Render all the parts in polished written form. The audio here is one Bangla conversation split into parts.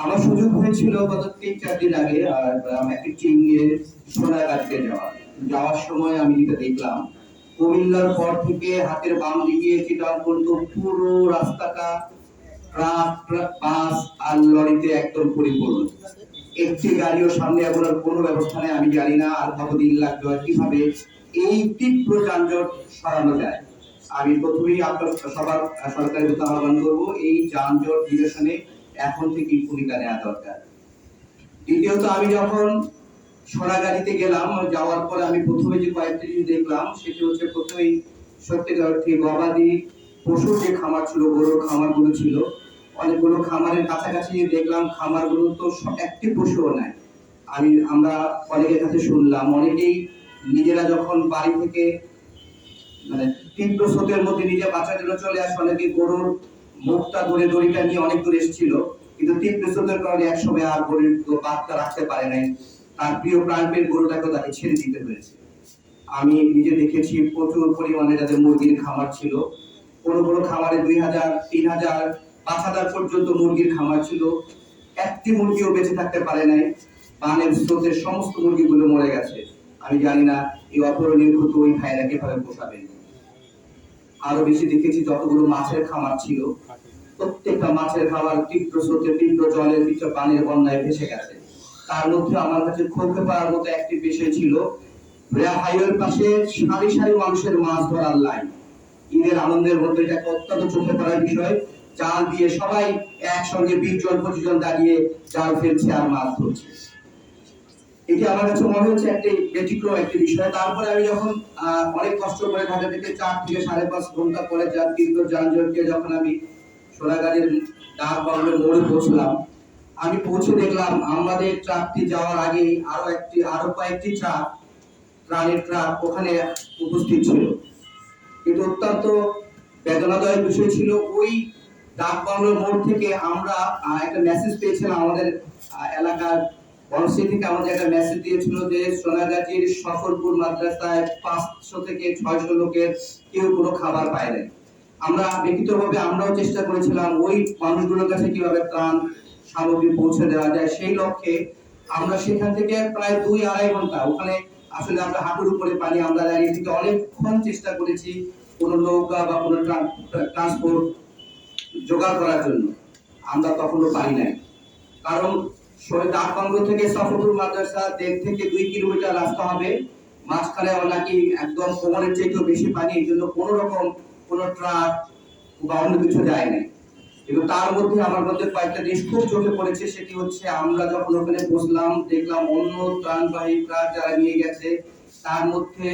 আমার সুযোগ হয়েছিল গত 3-4 দিন আগে আর একটি টিমে সোনাগাছিতে যাওয়ার সময় আমি যেটা দেখলাম, কুমিল্লার পর থেকে হাতের বাম দিকে চিটাং পর্যন্ত পুরো রাস্তাটা ট্রাক বাস আর লরিতে একদম পরিপূর্ণ। একটি গাড়িও সামনে আগানোর কোনো ব্যবস্থা নেই। আমি জানি না আর কতদিন লাগবে, কিভাবে এই তীব্র যানজট সরানো যায়। আমি প্রথমেই আপনার সবার সরকারের প্রতি আহ্বান করবো, এই যানজট নিরসনে এখন থেকেই ভূমিকা নেওয়া দরকার। দ্বিতীয়ত, আমি যখন সোনাগাড়িতে গেলাম, যাওয়ার পরে আমি প্রথমে যে কয়েকটি জিনিস দেখলাম সেটি হচ্ছে, প্রথমেই সত্যিকার অর্থে গবাদি পশুর যে খামার ছিল, গরুর খামারগুলো ছিল, অনেকগুলো খামারের কাছাকাছি দেখলাম খামারগুলো তো একটি পশুও নাই। আমরা অনেকের কাছে শুনলাম, অনেকেই নিজেরা যখন বাড়ি থেকে মানে তীব্র স্রোতের মধ্যে নিজে বাঁচার জন্য চলে আসে, অনেকে গরুর মুখটা ধরে দড়িটা নিয়ে অনেক দূর এসেছিল, কিন্তু তীব্র স্রোতের কারণে একসময় আর গরুর বাচ্চা রাখতে পারে নাই, তার প্রিয় প্রাণের গরুটাকে তাকে ছেড়ে দিতে হয়েছে। আমি নিজে দেখেছি প্রচুর পরিমাণে যাদের মুরগির খামার ছিল, কোনো কোনো খামারে 2000, 3000, 5000 পর্যন্ত মুরগির খামার ছিল, একটি মুরগিও বেঁচে থাকতে পারে নাই। বানের স্রোতের সমস্ত মুরগিগুলো মরে গেছে। আমি জানি না এই অপরণীয় ক্ষতি ওই ভাইরা কিভাবে পোষাবেন। আরো বেশি দেখেছি যতগুলো মাছের খামার ছিল, প্রত্যেকটা মাছের খামার তীব্র স্রোতে, তীব্র জলের ভিতরে পানির বন্যায় ভেসে গেছে। তার মধ্যে আমার কাছে চোখে পড়ার মতো একটি বিষয় ছিল, হাইওয়ের পাশে সারি সারি মানুষের মাছ ধরার লাইন। ঈদের আনন্দের মধ্যে এটা অত্যন্ত চোখে পড়ার বিষয়। জাল দিয়ে সবাই একসঙ্গে 20-25 জন দাঁড়িয়ে জাল ফেলছে আর মাছ ধরছে। এটি আমার কাছে মনে হচ্ছে একটি ব্যতিক্রম একটি বিষয়। তারপরে আমি যখন অনেক কষ্ট করে ঢাকা থেকে 4 থেকে 5.5 ঘন্টা পরে তীব্র যানজটকে যখন আমি সোনাগাড়ির ডাক বাংলোর মোড়ে পৌঁছলাম, আমি পৌঁছে দেখলাম আমাদের ট্রাকটি যাওয়ার আগে আরো কয়েকটি ট্রানের ট্রাক ওখানে উপস্থিত ছিল। কিন্তু অত্যন্ত বেদনাদায়ক বিষয় ছিল, ওই ডাক বাংলোর মোড় থেকে আমরা একটা মেসেজ পেয়েছিলাম, আমাদের এলাকার বনশ্রী থেকে আমাদের একটা মেসেজ দিয়েছিল যে সোনাগাছির সফরপুর মাদ্রাসায় 500 থেকে 600 লোকের কেউ কোনো খাবার পায় নাই। আমরা ব্যক্তিগতভাবে আমরাও চেষ্টা করেছিলাম ওই মানুষগুলোর কাছে কিভাবে ত্রাণ সামগ্রী পৌঁছে দেওয়া যায়, সেই লক্ষ্যে আমরা সেখান থেকে প্রায় 2-2.5 ঘন্টা, ওখানে আসলে আমরা হাঁটুর উপরে পানি, আমরা দাঁড়িয়ে থেকে অনেকক্ষণ চেষ্টা করেছি কোনো নৌকা বা কোনো ট্রান্সপোর্ট জোগাড় করার জন্য। আমরা তখনও পারি নাই, কারণ ডাক বাংলো থেকে সফরপুর মাদ্রাসা 1.5 থেকে 2 কিলোমিটার রাস্তা হবে, মাঝখানে নাকি একদম কোমরের চেয়েও বেশি পানি, এই জন্য কোনো রকম কোনো ট্রাক বা অন্য কিছু যায় নাই। কিন্তু তার মধ্যে আমার মধ্যে কয়েকটা জিনিস খুব চোখে পড়েছে, সেটি হচ্ছে আমরা যখন ওখানে বসলাম দেখলাম অন্য ত্রাণবাহী ট্রাক যারা নিয়ে গেছে তার মধ্যে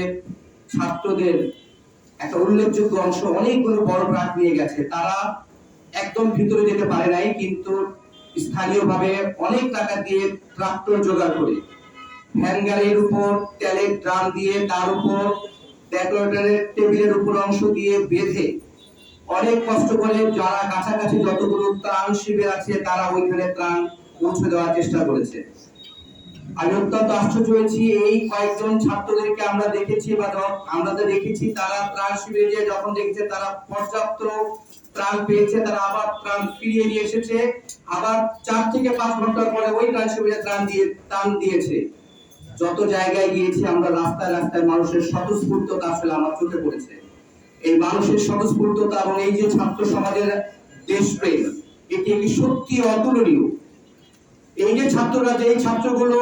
ছাত্রদের একটা উল্লেখযোগ্য অংশ অনেকগুলো বড় ট্রাক নিয়ে গেছে। তারা একদম ভিতরে যেতে পারে নাই, কিন্তু স্থানীয়ভাবে অনেক টাকা দিয়ে ট্রাক্টর জোগাড় করে ভ্যান গাড়ির উপর তেলের ড্রাম দিয়ে তার উপর ডেকোরেটরের টেবিলের উপর অংশ দিয়ে বেঁধে অনেক কষ্ট করে যারা কাছাকাছি যতগুলো ত্রাণ শিবির আছে তারা ওইখানে ত্রাণ পৌঁছে দেওয়ার চেষ্টা করেছে। আমি অত্যন্ত আশ্চর্য হয়েছি, এই কয়েকজন ছাত্রদেরকে আমরা দেখেছি বা আমরা দেখেছি তারা ত্রাণ শিবিরে যখন দেখছে তারা পর্যাপ্ত ত্রাণ পেয়েছে, তারা আবার ত্রাণ ফিরিয়ে নিয়ে এসেছে, আবার 4 থেকে 5 ঘন্টা পরে ওই ত্রাণ শিবিরে ত্রাণ দিয়েছে। যত জায়গায় গিয়েছি আমরা রাস্তায় রাস্তায় মানুষের স্বতঃস্ফূর্ততা আসলে আমার চোখে পড়েছে। এই মানুষের স্বতঃস্ফূর্ততা এবং এই যে ছাত্র সমাজের দেশপ্রেম, এটি একটি সত্যি অতুলনীয়। এই যে ছাত্ররা, যে ছাত্রগুলো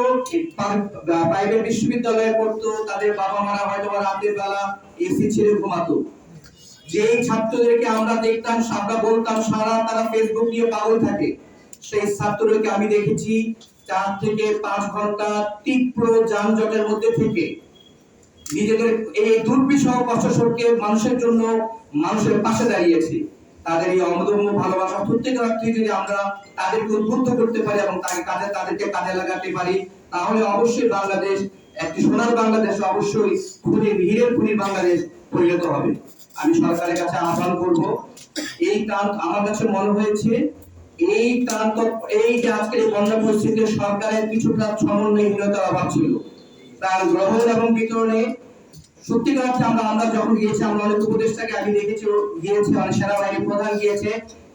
প্রাইভেট বিশ্ববিদ্যালয়ে পড়তো, তাদের বাবা মারা হয়তো রাতের বেলা এসি ছেড়ে ঘুমাতো, যে ছাত্রদেরকে আমরা দেখতাম, আমরা বলতাম সারা তারা ফেসবুক নিয়ে পাগল থাকে, সেই ছাত্রদেরকে আমি দেখেছি 4 থেকে 5 ঘন্টা তীব্র যানজটের মধ্যে থেকে নিজেদের এই দুর্বিষহ কষ্টকে মানুষের জন্য মানুষের পাশে দাঁড়িয়েছে। তাদের এই অমূল্য ভালোবাসা প্রত্যেকের অর্থে যদি আমরা তাদেরকে উদ্বুদ্ধ করতে পারি এবং তাদেরকে কাজে লাগাতে পারি, তাহলে অবশ্যই বাংলাদেশ একটি সোনার বাংলাদেশ, অবশ্যই হীরের খনির বাংলাদেশ পরিণত হবে। আমি সরকারের কাছে আহ্বান করব, এই কাজ আমার কাছে মনে হয়েছে এই যে আজকের এই বন্যা পরিস্থিতিতে সরকারের কিছুটা সমন্বয়হীনতার অভাব ছিল। তার গ্রহণ এবং বিতরণে সত্যিকার অর্থে আমরা যখন গিয়েছি, আমরা অনেক উপদেষ্টাকে আগে দেখেছি গিয়েছে, অনেক সেনাবাহিনী প্রধান গিয়েছে,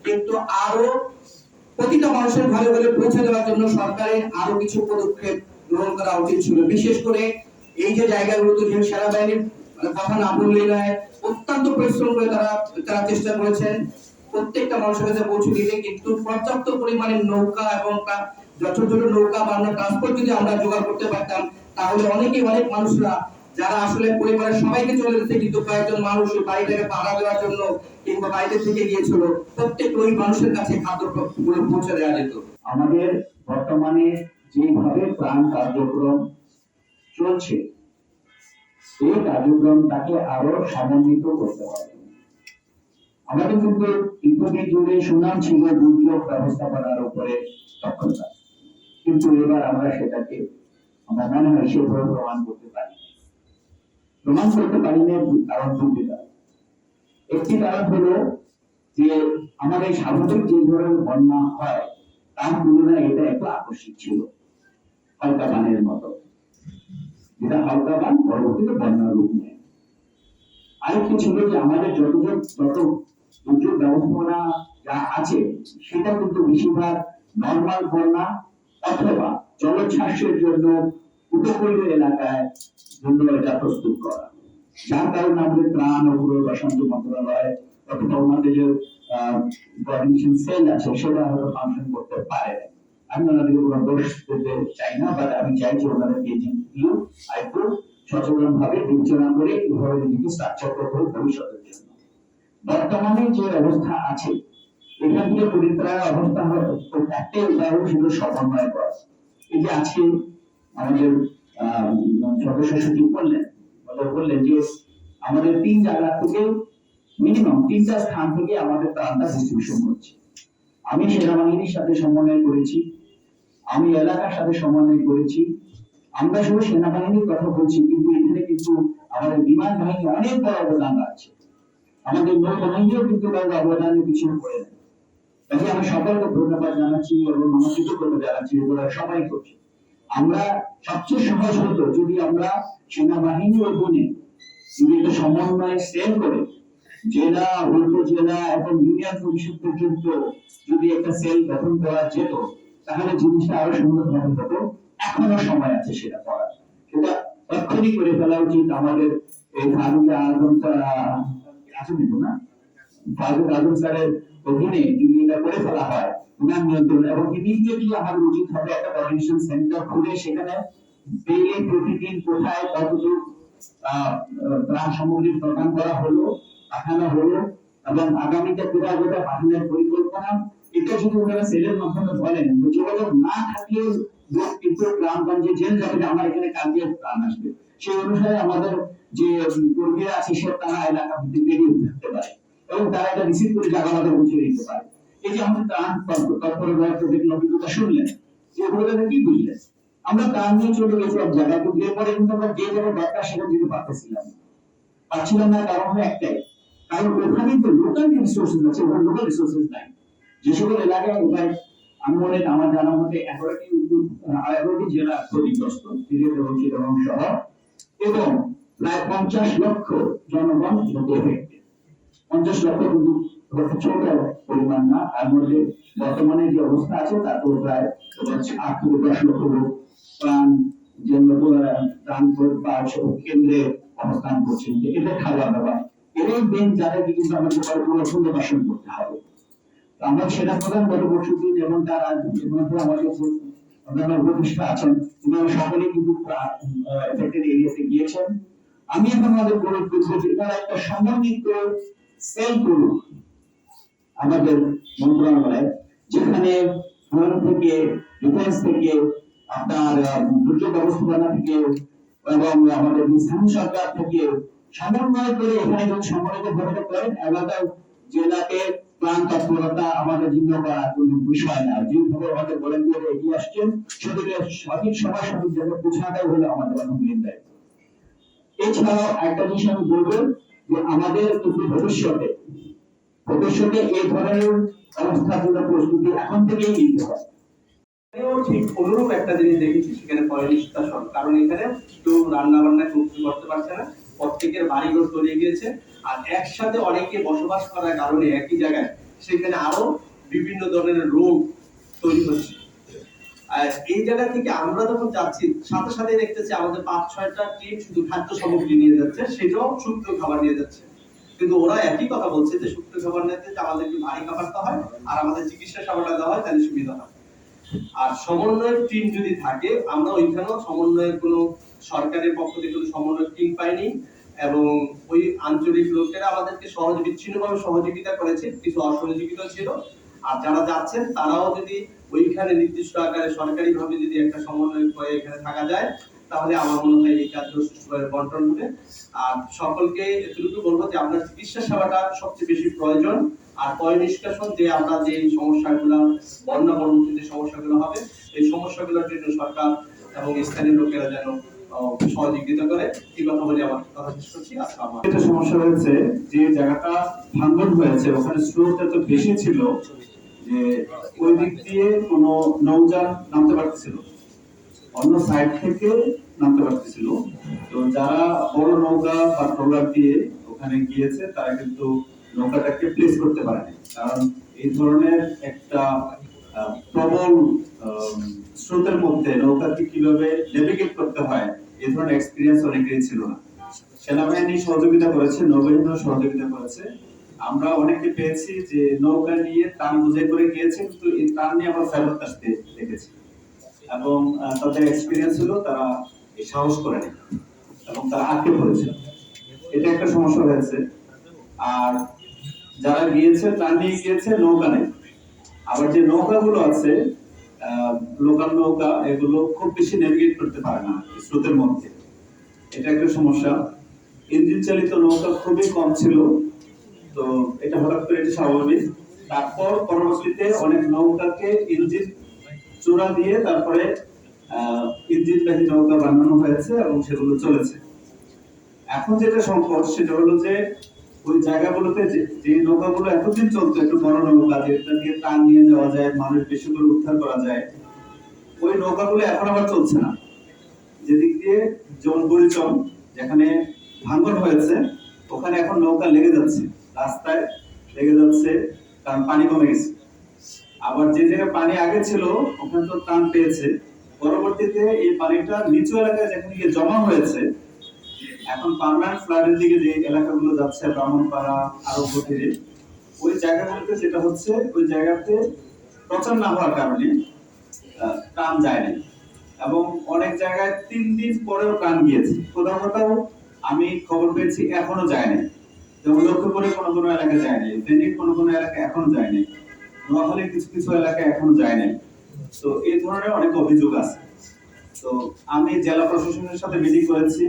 কিন্তু আরো প্রতিটা মানুষের ঘরে ঘরে পৌঁছে দেওয়ার জন্য সরকারের আরো কিছু পদক্ষেপ গ্রহণ করা উচিত ছিল। বিশেষ করে এই যে জায়গাগুলোতে যে সেনাবাহিনীর কথা না বললেই নয়, অত্যন্ত পরিশ্রম করে তারা তারা চেষ্টা করেছেন প্রত্যেকটা মানুষের কাছে পৌঁছে দিতে, কিন্তু পর্যাপ্ত পরিমাণে নৌকা এবং ছোট ছোট নৌকা বা ট্রান্সপোর্ট যদি আমরা জোগাড় করতে পারতাম, তাহলে অনেক মানুষরা যারা আসলে পরিবারের সবাইকে চলে যেতে, কিন্তু কয়েকজন মানুষ বাড়িটাকে পাহারা দেওয়ার জন্য কিংবা বাড়িতে থেকে গিয়েছিল, প্রত্যেক ওই মানুষের কাছে খাদ্যগুলো পৌঁছে দেওয়া যেত। আমাদের বর্তমানে যেভাবে ত্রাণ কার্যক্রম চলছে, এই কার্যক্রমটাকে আরো সমন্বিত করতে হবে। আমাদের কিন্তু পৃথিবী জুড়ে সুনাম ছিল দুর্যোগ ব্যবস্থাপনার উপরে দক্ষতা, কিন্তু এবার আমরা সেটাকে আমার মনে হয় সেভাবে প্রমাণ করতে পারি না। কারণ দুটি কারণ। একটি কারণ হলো যে আমাদের স্বাভাবিক যে ধরনের বন্যা হয় তার তুলনায় এটা একটু আকস্মিক ছিল, হালকা বানের মতো, যেটা হালকা বান পরবর্তীতে বন্যার রূপ নেয়। আরেকটি ছিল যে আমাদের যত দুর্যোগ ব্যবস্থাপনা যা আছে সেটা কিন্তু বেশিরভাগ নর্মাল বন্যা অথবা জলোচ্ছ্বাসের জন্য উপকূলীয় এলাকায় জন্য এটা প্রস্তুত করা, যার কারণে আমাদের ত্রাণ ও পুনর্বাসন মন্ত্রণালয় অথবা আমাদের যে কোঅর্ডিনেশন সেল আছে সেটা হয়তো ফাংশন করতে পারে। আমি ওনাদেরকে কোনো দোষ দিতে চাই না, বাট আমি চাই যে ওনাদেরকে জিনিসগুলো আরেকটু সচেতন ভাবে বিবেচনা করে এইভাবে নিজেকে স্ট্রাকচার করতে হবে ভবিষ্যতের জন্য। বর্তমানে যে অবস্থা আছে এখান থেকে পরিত্রাণ অবস্থা একটাই উপায় হলো শুধু সমন্বয় করা। এই যে আজকে আমাদের সদস্য সচিব বললেন যে আমাদের 3 জায়গা থেকে মিনিমাম 3টা স্থান থেকে আমাদের ত্রাণটা ডিস্ট্রিবিউশন করছে। আমি সেনাবাহিনীর সাথে সমন্বয় করেছি, আমি এলাকার সাথে সমন্বয় করেছি। আমরা শুধু সেনাবাহিনীর কথা বলছি, কিন্তু এখানে কিন্তু আমাদের বিমান বাহিনী অনেক বড় অবদান আছে, আমাদের নৌবাহিনীও কিন্তু তাদের অবদানের পিছনে পড়ে নেয়। তাই আমি সকলকে ধন্যবাদ জানাচ্ছি এবং আমার কৃতজ্ঞতা জানাচ্ছি, এগুলো সবাই করছে। আমরা সবচেয়ে সহজ হতো যদি আমরা সেনাবাহিনীর অধীনে যদি একটা সমন্বয় সেল করে জেলা, উপজেলা এবং ইউনিয়ন পরিষদ পর্যন্ত যদি একটা সেল গঠন করা যেত, তাহলে জিনিসটা আরো সুন্দরভাবে হতো। এখনো সময় আছে সেটা করার, সেটা এক্ষুনি করে ফেলা উচিত। আমাদের এই ফারুক আজম স্যারের অধীনে যদি এটা করে ফেলা হয় বিমান নিয়ন্ত্রণ, এবং ইমিডিয়েটলি আমাদের উচিত হবে একটা কোঅর্ডিনেশন সেন্টার খুলে সেখানে ডেইলি প্রতিদিন কোথায় কতটুকু ত্রাণ সামগ্রী প্রদান করা হলো, পাঠানো হলো, এবং আগামীতে কোথায় কোথায় পাঠানোর পরিকল্পনা, এটা যদি ওনারা সেলের মাধ্যমে বলেন, যোগাযোগ না থাকলেও কিন্তু গ্রামগঞ্জে জেল যাবে আমার এখানে কালকে ত্রাণ আসবে, সেই অনুসারে আমাদের যে কর্মীরা আছে সে তারা এলাকা ভিত্তিক বেরিয়ে থাকতে পারে এবং তারা এটা রিসিভ করে জায়গাতে পৌঁছে দিতে পারে। এই যে আমাদের ত্রাণ তৎপরতার প্রতিদিন অভিজ্ঞতা শুনলেন, যে অভিজ্ঞতা কি বুঝলেন? আমরা ত্রাণ নিয়ে চলে গেছি এক জায়গায়, কিন্তু এরপরে কিন্তু আমরা যে জায়গায় দরকার সেখানে যেতে পারছিলাম না। কারণ হলো একটাই, কারণ ওখানে তো লোকাল রিসোর্সেস আছে, ওখানে লোকাল রিসোর্সেস নাই। যে সকল এলাকায় এবার আমি আমার জানার মধ্যে 11টি জেলা ক্ষতিগ্রস্ত, এবং শহর, এবং প্রায় 50 লক্ষ জনগণ এফেক্টেড। 50 লক্ষ কিন্তু ছোট পরিমাণ না, তার মধ্যে বর্তমানে যে অবস্থা আছে তাতে প্রায় 8 থেকে 10 লক্ষ লোক কেন্দ্রে অবস্থান করছেন। এটা খাওয়া দাওয়া এরাই মেন, যাদেরকে কিন্তু আমাদের পুনর্বাসন করতে হবে। আমরা সেটা প্রধান গত পরশুদিন এবং তার আমাদের অন্যান্য উপদেষ্টা আছেন, সকলে কিন্তু এফেক্টেড এরিয়াতে গিয়েছেন। আমি এখন আমাদের অনুরোধ করছি যে তারা একটা সমন্বিত সেল করুক আমাদের মন্ত্রণালয়ে, যেখানে থেকে ডিফেন্স থেকে আপনার দুর্যোগ ব্যবস্থাপনা থেকে এবং আমাদের স্থানীয় সরকার থেকে সমন্বয় করে এখানে যদি সম্মিলিত ভূমিকা করেন, এলাকার জেলাকে প্রাণ তৎপরতা আমাদের জন্য করা কোনো বিষয় না। যেভাবে আমাদের ভলেন্টিয়ার এগিয়ে আসছেন, সেটাকে সঠিক সময় সঠিক জায়গায় পৌঁছানোটাই হলো আমাদের মেন দায়িত্ব। এছাড়াও একটা জিনিস আমি বলবো যে আমাদের কিন্তু ভবিষ্যতে এই ধরনের অবস্থার জন্য প্রস্তুতি এখন থেকেই নিতে হয়। ঠিক অনুরূপ একটা জিনিস দেখেছি, সেখানে পরিনিষ্কাশন, কারণ এখানে কেউ রান্না বান্না করতে পারছে না, প্রত্যেকের বাড়িঘর তলিয়ে গিয়েছে, আর একসাথে অনেকে বসবাস করার কারণে একই জায়গায় সেখানে আরো বিভিন্ন ধরনের রোগ তৈরি হচ্ছে। আর এই জায়গা থেকে আমরা যখন যাচ্ছি সাথে সাথে দেখতেছি আমাদের 5-6টা টিম শুধু খাদ্য সামগ্রী নিয়ে যাচ্ছে, সেটাও শুকনো খাবার নিয়ে যাচ্ছে। কিন্তু ওরা একই কথা বলছে যে শুকনো খাবার নিয়ে যে আমাদেরকে ভারী খাবার দেওয়া হয় আর আমাদের চিকিৎসা সেবাটা দেওয়া হয়, তাহলে সুবিধা হয়। আর সমন্বয়ের টিম যদি থাকে, আমরা ওইখানেও সমন্বয়ের কোনো সরকারের পক্ষ থেকে কোনো সমন্বয় টিম পাইনি, এবং ওই আঞ্চলিক লোকেরা আমাদেরকে বিচ্ছিন্নভাবে সহযোগিতা করেছে, কিছু অসহযোগিতা ছিল। আর যারা যাচ্ছেন তারাও যদি ওইখানে নির্দিষ্ট আকারে সরকারি ভাবে যদি একটা সমন্বয় করে এখানে থাকা যায়, তাহলে আমার মনে হয় এই কাজগুলো সুষ্ঠুভাবে বন্টন হবে। আর সকলকে এতটুকু বলবো যে আপনার চিকিৎসা সেবাটা সবচেয়ে বেশি প্রয়োজন। আর পয় নিষ্কাশন যে আমরা যে সমস্যাগুলো বন্যা পরবর্তী যে সমস্যাগুলো হবে, এই সমস্যাগুলোর জন্য সরকার এবং স্থানীয় লোকেরা যেন সহযোগিতা করে, এই কথা বলে আমার কথা শেষ করছি। আসসালামু আলাইকুম। একটা সমস্যা হয়েছে, যে জায়গাটা ভাঙন হয়েছে ওখানে স্রোত এত বেশি ছিল যে ওই দিক দিয়ে কোনো নৌযান নামতে পারতেছিল, অন্য সাইড থেকে নামতে পারতেছিল। তো যারা বড় নৌকা বা ট্রলার দিয়ে ওখানে গিয়েছে তারা কিন্তু নৌকাটাকে প্লেস করতে পারেনি, কারণ এই ধরনের একটা প্রবল স্রোতের মধ্যে নৌকাকে কিভাবে নেভিগেট করতে হয় এই ধরনের এক্সপিরিয়েন্স অনেকেরই ছিল না। সেনাবাহিনী সহযোগিতা করেছে, নৌবাহিনী সহযোগিতা করেছে। আমরা অনেকে পেয়েছি যে নৌকা নিয়ে টান বোঝাই করে গিয়েছে, কিন্তু এই টান নিয়ে আবার ফেরত আসতে দেখেছি, এবং তাদের এক্সপিরিয়েন্স হলো তারা এই সাহস করেনি এবং তারা আটকে পড়েছে। এটা একটা সমস্যা হয়েছে। আর যারা গিয়েছে টান নিয়ে গিয়েছে, নৌকা নেই। আবার যে নৌকাগুলো আছে লোকাল নৌকা, এগুলো খুব বেশি নেভিগেট করতে পারে না স্রোতের মধ্যে, এটা একটা সমস্যা। ইঞ্জিন চালিত নৌকা খুবই কম ছিল, তো এটা হঠাৎ করে এটা স্বাভাবিক। তারপর পরবর্তীতে অনেক নৌকাকে ইঞ্জিন চূড়া দিয়ে তারপরে ইঞ্জিনবাহী নৌকা বানানো হয়েছে এবং সেগুলো চলেছে। এখন যেটা সংকট সেটা হলো যে ওই জায়গাগুলোতে যে নৌকাগুলো এতদিন চলতো, একটু বড় নৌকা যেটা দিয়ে টান নিয়ে যাওয়া যায়, মানুষ বেশি করে উদ্ধার করা যায়, ওই নৌকাগুলো এখন আবার চলছে না। যেদিক দিয়ে যেমন বরিচম, যেখানে ভাঙন হয়েছে ওখানে এখন নৌকা লেগে যাচ্ছে, রাস্তায় লেগে যাচ্ছে, কারণ পানি কমে গেছে। আবার যে জায়গায় পানি আগে ছিল ওখানে তো টান পেয়েছে, পরবর্তীতে এই পানিটা নিচু এলাকায় যেখানে গিয়ে জমা হয়েছে, এখন পার্মানেন্ট ফ্লাডের দিকে যে এলাকাগুলো যাচ্ছে, ব্রাহ্মণপাড়া আরো গভীরে, ওই জায়গাগুলোতে যেটা হচ্ছে ওই জায়গাতে প্রচার না হওয়ার কারণে টান যায় না, এবং অনেক জায়গায় 3 দিন পরেও টান গিয়েছে। কোথাও কোথাও আমি খবর পেয়েছি এখনো যায় নাই, যেমন লক্ষ্মীপুরে কোনো কোনো এলাকায় যায় নাই, ফেনীর কোনো কোনো এলাকায় এখনো যায় নাই, নোয়াখালীর কিছু কিছু এলাকায় এখনো যায় নাই। তো এই ধরনের অনেক অভিযোগ আছে। তো আমি জেলা প্রশাসনের সাথে মিটিং করেছি,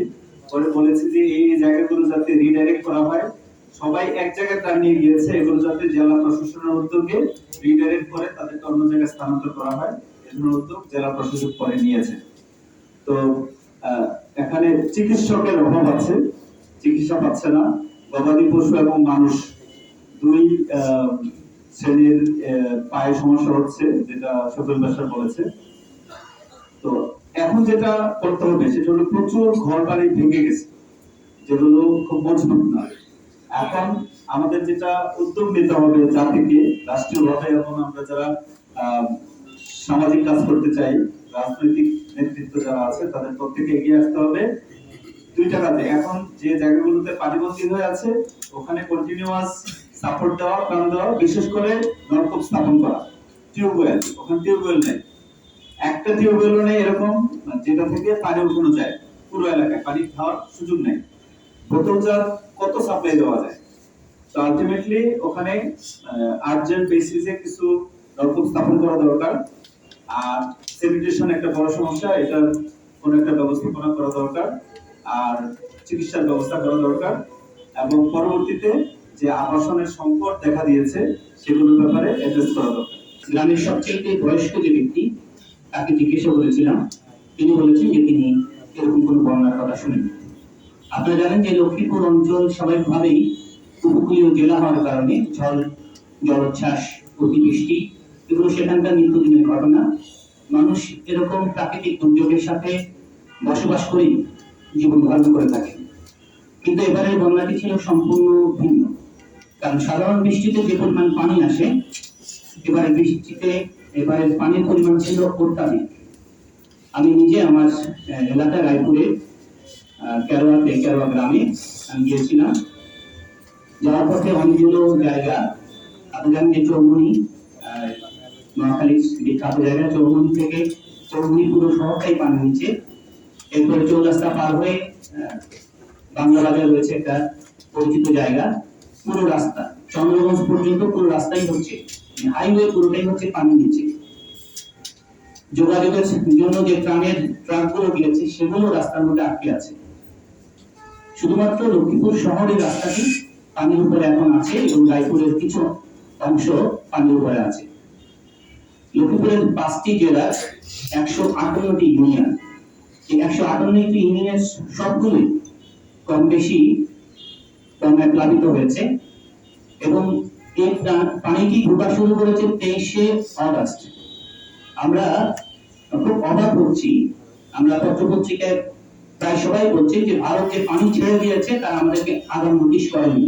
পরে বলেছি যে এই জায়গাগুলো যাতে রিডাইরেক্ট করা হয়, সবাই এক জায়গায় টান নিয়ে গিয়েছে, এগুলো যাতে জেলা প্রশাসনের উদ্যোগে রিডাইরেক্ট করে তাদেরকে অন্য জায়গায় স্থানান্তর করা হয়, এই ধরনের উদ্যোগ জেলা প্রশাসক পরে নিয়েছে। তো এখানে চিকিৎসকের অভাব আছে, চিকিৎসা পাচ্ছে না, গবাদি পশু এবং মানুষ দুই শ্রেণীর পায়ে সমস্যা হচ্ছে, যেটা শফিল বাসার বলেছে। তো এখন যেটা করতে হবে সেটা হলো প্রচুর ঘর বাড়ি ভেঙে গেছে, যেগুলো খুব মজবুত না। এখন আমাদের যেটা উদ্যোগ নিতে হবে জাতিকে, রাষ্ট্রীয়ভাবে, এবং আমরা যারা সামাজিক কাজ করতে চাই, রাজনৈতিক নেতৃত্ব যারা আছে তাদের প্রত্যেকে এগিয়ে আসতে হবে দুইটা কাজে। এখন যে জায়গাগুলোতে পানিবন্দী হয়ে আছে ওখানে কন্টিনিউয়াস সাপোর্ট দেওয়া, প্রাণ দেওয়া, বিশেষ করে নলকূপ স্থাপন করা, টিউবওয়েল, ওখানে টিউবওয়েল নেই, একটা টিউবওয়েলও নেই এরকম যেটা থেকে পানি উঠানো যায়, পুরো এলাকায় পানি খাওয়ার সুযোগ নেই। বোতল জার কত সাপ্লাই দেওয়া যায়? তো আলটিমেটলি ওখানে আর্জেন্ট বেসিসে কিছু নলকূপ স্থাপন করা দরকার। আর স্যানিটেশন একটা বড় সমস্যা, এটা কোন একটা ব্যবস্থাপনা করা দরকার, আর চিকিৎসার ব্যবস্থা করা দরকার, এবং পরবর্তীতে যে আবাসনের সংকট দেখা দিয়েছে সেগুলোর ব্যাপারে অ্যাড্রেস করা দরকার। গ্রামের সবচেয়ে বয়স্ক যে ব্যক্তি, তাকে জিজ্ঞাসা করেছিলাম, তিনি বলেছেন যে তিনি এরকম কোনো বন্যার কথা শুনেন। আপনারা জানেন যে লক্ষ্মীপুর অঞ্চল স্বাভাবিকভাবেই উপকূলীয় জেলা হওয়ার কারণে জলোচ্ছ্বাস, অতিবৃষ্টি এগুলো সেখানকার নিত্যদিনের ঘটনা। মানুষ এরকম প্রাকৃতিক দুর্যোগের সাথে বসবাস করেই জীবন ধারণ করে থাকে। কিন্তু এবারের বন্যাটি ছিল সম্পূর্ণ ভিন্ন, কারণ সাধারণ বৃষ্টিতে যে পরিমাণ পানি আসে, এবারে বৃষ্টিতে এবারে পানির পরিমাণ ছিল অত্যাধিক। আমি নিজে আমার এলাকা রায়পুরে কেরোয়া গ্রামে আমি গিয়েছিলাম। যাওয়ার পথে অনেকগুলো জায়গা, আপনি জানেন যে চৌমুনি নোয়াখালীর বিখ্যাত জায়গা, চৌমুনি থেকে চৌমুনি পুরো শহরটাই পানি নিচে। এরপরে চৌরাস্তা পার হয়ে বাংলা বাজার রয়েছে একটা পরিচিত জায়গা, পুরো রাস্তা চন্দ্রগঞ্জ পর্যন্ত পুরো রাস্তাই হচ্ছে হাইওয়ে, পুরোটাই হচ্ছে পানি নিচে। যোগাযোগের জন্য যে ট্রাকগুলো গিয়েছে সেগুলো রাস্তার মধ্যে আটকে আছে। শুধুমাত্র লক্ষ্মীপুর শহরের রাস্তাটি পানির উপরে এখন আছে এবং রায়পুরের কিছু অংশ পানির উপরে আছে। লক্ষ্মীপুরের 5টি জেলার 158টি ইউনিয়ন, এই 158টি ইউনিয়নের সবগুলোই কম বেশি বন্যায় প্লাবিত হয়েছে এবং এই পানিটি ঢোকা শুরু করেছে 23শে অগাস্ট। আমরা খুব অবাক হচ্ছি, আমরা পত্রপত্রিকায় প্রায় সবাই বলছে যে ভারত যে পানি ছেড়ে দিয়েছে তারা আমাদেরকে আগাম নোটিশ করেনি,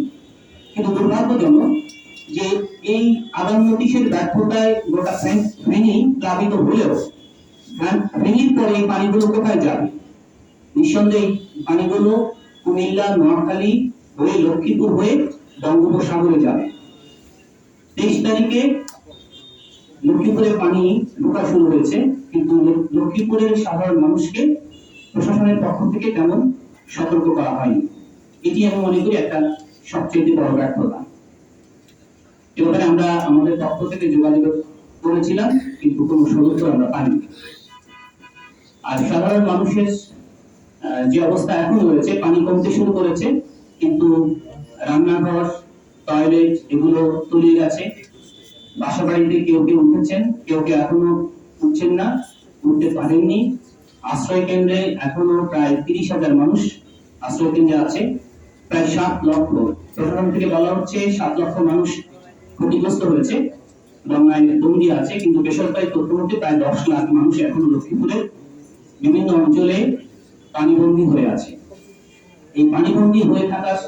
কিন্তু দুর্ভাগ্যজনক যে এই আগাম নোটিশের ব্যর্থতায় গোটা ফেনী প্লাবিত হলেও ফেনীর পরে এই পানিগুলো কোথায় যাবে? নিঃসন্দেহে পানিগুলো কুমিল্লা, নোয়াখালী হয়ে লক্ষ্মীপুর হয়ে বঙ্গোপসাগরে যাবে। 23 তারিখে লক্ষ্মীপুরে পানি ঢোকা শুরু হয়েছে, কিন্তু লক্ষ্মীপুরের সাধারণ মানুষকে প্রশাসনের পক্ষ থেকে তেমন সতর্ক করা হয়নি। এটি আমি মনে করি একটা সবচেয়ে বড় ব্যর্থতা। এবারে আমরা আমাদের পক্ষ থেকে যোগাযোগ করেছিলাম, কিন্তু কোনো সদুত্তর আমরা পাইনি। আর সাধারণ মানুষের যে অবস্থা এখন রয়েছে, পানি কমতে শুরু করেছে, কিন্তু রান্নাঘর, টয়লেট এগুলো তলিয়ে গেছে। বাসা বাড়িতে কেউ কেউ উঠেছেন, কেউ কেউ এখনো উঠছেন না, উঠতে পারেননি। আশ্রয় কেন্দ্রে এখনো প্রায় 30,000 মানুষ আশ্রয় কেন্দ্রে আছে। প্রায় 7 লক্ষ, প্রশাসন থেকে বলা হচ্ছে 7 লক্ষ মানুষ ক্ষতিগ্রস্ত হয়েছে, বন্যায় বন্দী আছে, কিন্তু বেসরকারি তথ্য মতে প্রায় 10 লাখ মানুষ এখনো লক্ষ্মীপুরের বিভিন্ন অঞ্চলে পানিবন্দী হয়ে আছে। এই পানিবন্দী হয়ে থাকার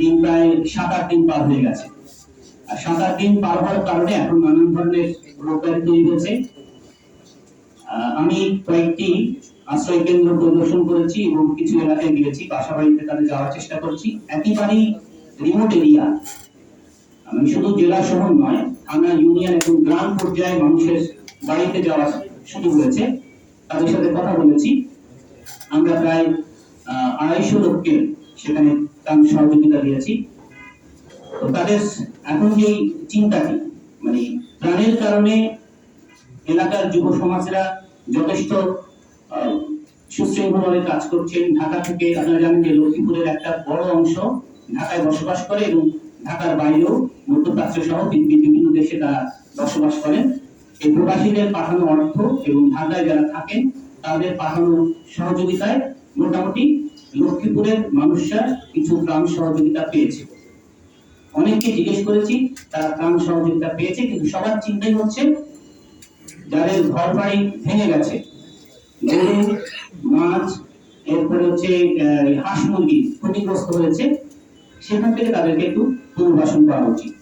দিন প্রায় 7-8 দিন পার হয়ে গেছে। আর 7-8 দিন পার হওয়ার কারণে এখন নানান ধরনের রোগব্যাধি তৈরি হয়েছে। আমি কয়েকটি আশ্রয় কেন্দ্র পরিদর্শন করেছি এবং কিছু এলাকায় গিয়েছি, বাসা বাড়িতে তাদের যাওয়ার চেষ্টা করছি। একেবারেই রিমোট এরিয়া, আমি শুধু জেলা শহর নয়, থানা, ইউনিয়ন এবং গ্রাম পর্যায়ে মানুষের বাড়িতে যাওয়ার সুযোগ হয়েছে। তাদের সাথে কথা বলেছি। আমরা প্রায় 250 লোককে সেখানে সহযোগিতা দিয়েছি। তো তাদের এখন যে চিন্তাটি, মানে প্রাণের কারণে এলাকার যুব সমাজরা যথেষ্ট সুশৃঙ্খলভাবে কাজ করছেন। ঢাকা থেকে আপনারা জানেন যে লক্ষ্মীপুরের একটা বড় অংশ ঢাকায় বসবাস করে এবং ঢাকার বাইরেও মধ্যপ্রাচ্য সহ বিভিন্ন দেশে তারা বসবাস করেন। এই প্রবাসীদের পাঠানো অর্থ এবং ঢাকায় যারা থাকেন তাদের পাঠানো সহযোগিতায় মোটামুটি লক্ষ্মীপুরের মানুষরা কিছু ত্রাণ সহযোগিতা পেয়েছে। অনেককে জিজ্ঞেস করেছি, তারা ত্রাণ সহযোগিতা পেয়েছে, কিন্তু সবার চিন্তাই হচ্ছে যাদের ঘর বাড়ি ভেঙে গেছে, গরু, মাছ, এরপরে হচ্ছে হাঁস মুরগি ক্ষতিগ্রস্ত হয়েছে, সেখান থেকে তাদেরকে একটু পুনর্বাসন করা উচিত।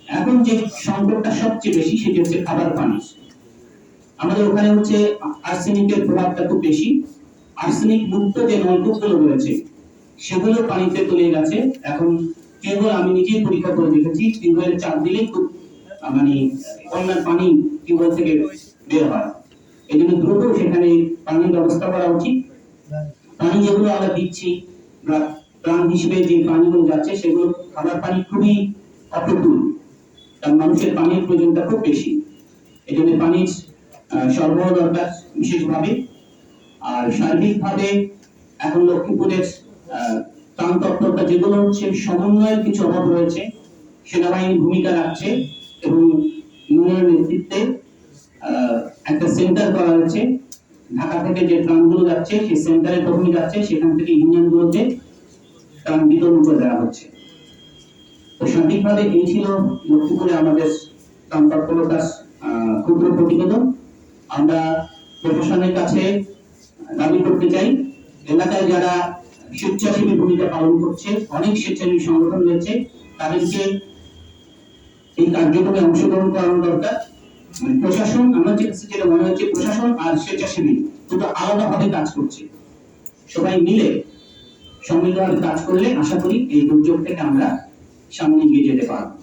এখন যে সংকটটা সবচেয়ে বেশি সেটি হচ্ছে খাবার পানি। আমাদের ওখানে হচ্ছে আর্সেনিকের প্রভাবটা খুব বেশি। আর্সেনিক মুক্ত যে নলকূপগুলো রয়েছে সেগুলো পানিতে তলিয়ে গেছে। এখন টিউবওয়েল আমি নিজেই পরীক্ষা করে দেখেছি, টিউবওয়েল চাপ দিলেই খুব মানে বন্যার পানি টিউবওয়েল থেকে বের হয়। এই জন্য দ্রুত সেখানে পানির ব্যবস্থা করা উচিত। পানি যেগুলো আমরা দিচ্ছি, প্রাণ হিসেবে যে পানিগুলো যাচ্ছে সেগুলো খাবার পানি খুবই অপ্রতুল, কারণ মানুষের পানির প্রয়োজনটা খুব বেশি। এই জন্য পানির সরবরাহ দরকার বিশেষভাবে। আর সার্বিকভাবে এখন লক্ষ্মীপুরের ত্রাণ তৎপরতা যেগুলো হচ্ছে, সমন্বয়ের কিছু অভাব রয়েছে। সেনাবাহিনী ভূমিকা রাখছে এবং ইউনিয়নের নেতৃত্বে একটা সেন্টার করা হয়েছে। ঢাকা থেকে যে ত্রাণগুলো যাচ্ছে সেই সেন্টারে প্রথমে যাচ্ছে, সেখান থেকে ইউনিয়নগুলোতে ত্রাণ বিতরণ করে দেওয়া হচ্ছে। তো সঠিকভাবে এই ছিল লক্ষ্মীপুরে আমাদের ত্রাণ তৎপরতার ক্ষুদ্র প্রতিবেদন। আমরা প্রশাসনের কাছে দাবি করতে চাই, এলাকায় যারা স্বেচ্ছাসেবী ভূমিকা পালন করছে, অনেক স্বেচ্ছাসেবী সংগঠন রয়েছে, তাদেরকে এই কার্যক্রমে অংশগ্রহণ করানো দরকার। মানে প্রশাসন, আমার যেটা মনে হচ্ছে প্রশাসন আর স্বেচ্ছাসেবী দুটো আলাদাভাবে কাজ করছে। সবাই মিলে সম্মিলিতভাবে কাজ করলে আশা করি এই দুর্যোগ থেকে আমরা সামনে এগিয়ে যেতে পারবো।